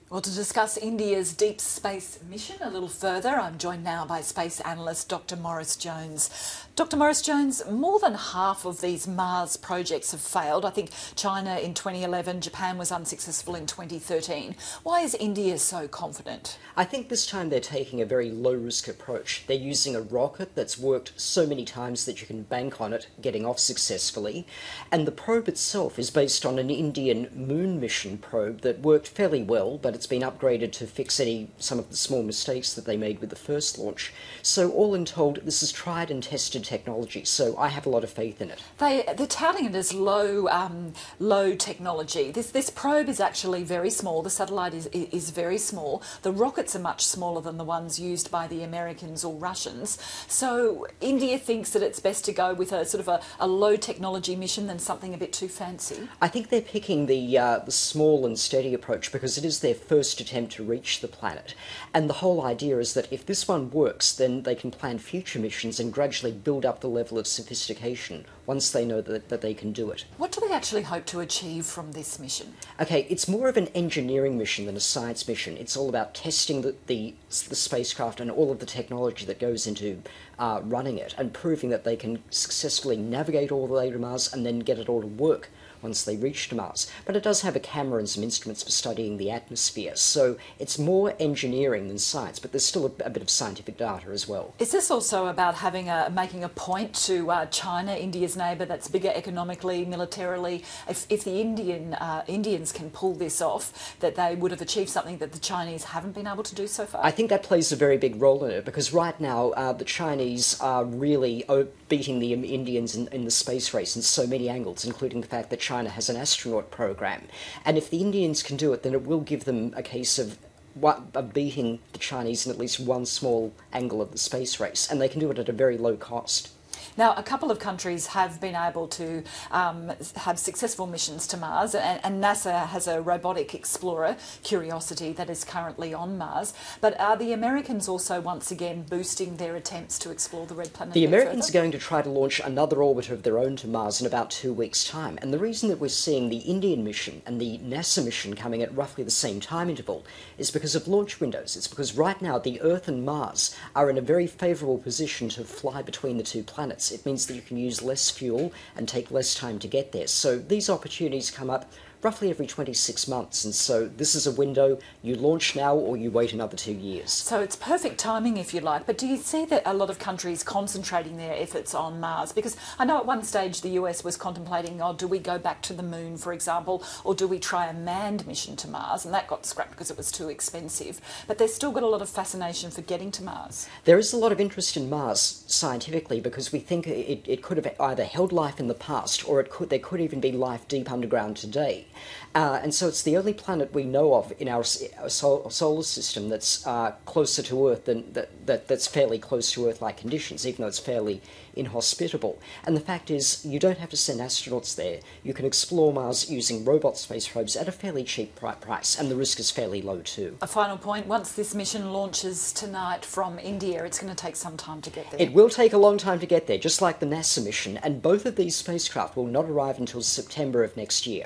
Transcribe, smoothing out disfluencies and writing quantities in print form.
Well, to discuss India's deep space mission a little further, I'm joined now by space analyst Dr. Maurice Jones. Dr. Maurice Jones, more than half of these Mars projects have failed. I think China in 2011, Japan was unsuccessful in 2013. Why is India so confident? I think this time they're taking a very low-risk approach. They're using a rocket that's worked so many times that you can bank on it getting off successfully. And the probe itself is based on an Indian moon mission probe that worked fairly well, but it's been upgraded to fix some of the small mistakes that they made with the first launch. So all in told, this is tried and tested technology, so I have a lot of faith in it. They're touting it as low technology. This probe is actually very small. The satellite is very small. The rockets are much smaller than the ones used by the Americans or Russians. So India thinks that it's best to go with a sort of a low technology mission than something a bit too fancy. I think they're picking the small and steady approach because it is their first attempt to reach the planet. And the whole idea is that if this one works, then they can plan future missions and gradually build up the level of sophistication once they know that they can do it. What do they actually hope to achieve from this mission? Okay, it's more of an engineering mission than a science mission. It's all about testing the spacecraft and all of the technology that goes into running it and proving that they can successfully navigate all the way to Mars and then get it all to work once they reach to Mars. But it does have a camera and some instruments for studying the atmosphere, so it's more engineering than science, but there's still a bit of scientific data as well. Is this also about making a point to China, India's neighbour, that's bigger economically, militarily? If the Indians can pull this off, that they would have achieved something that the Chinese haven't been able to do so far? I think that plays a very big role in it, because right now the Chinese are really beating the Indians in the space race in so many angles, including the fact that China has an astronaut program. And if the Indians can do it, then it will give them a case of beating the Chinese in at least one small angle of the space race, and they can do it at a very low cost. Now, a couple of countries have been able to have successful missions to Mars, and NASA has a robotic explorer, Curiosity, that is currently on Mars. But are the Americans also once again boosting their attempts to explore the Red Planet? The Americans are going to try to launch another orbiter of their own to Mars in about 2 weeks' time. And the reason that we're seeing the Indian mission and the NASA mission coming at roughly the same time interval is because of launch windows. It's because right now the Earth and Mars are in a very favourable position to fly between the two planets. It means that you can use less fuel and take less time to get there. So these opportunities come up roughly every 26 months, and so this is a window. You launch now or you wait another 2 years. So it's perfect timing, if you like, but do you see that a lot of countries concentrating their efforts on Mars? Because I know at one stage the US was contemplating, do we go back to the moon, for example, or do we try a manned mission to Mars? And that got scrapped because it was too expensive. But they've still got a lot of fascination for getting to Mars. There is a lot of interest in Mars scientifically because we think it could have either held life in the past or there could even be life deep underground today. And so it's the only planet we know of in our solar system that's closer to Earth that's fairly close to Earth-like conditions, even though it's fairly inhospitable. And the fact is, you don't have to send astronauts there. You can explore Mars using robot space probes at a fairly cheap price, and the risk is fairly low too. A final point, once this mission launches tonight from India, it's going to take some time to get there. It will take a long time to get there, just like the NASA mission, and both of these spacecraft will not arrive until September of next year.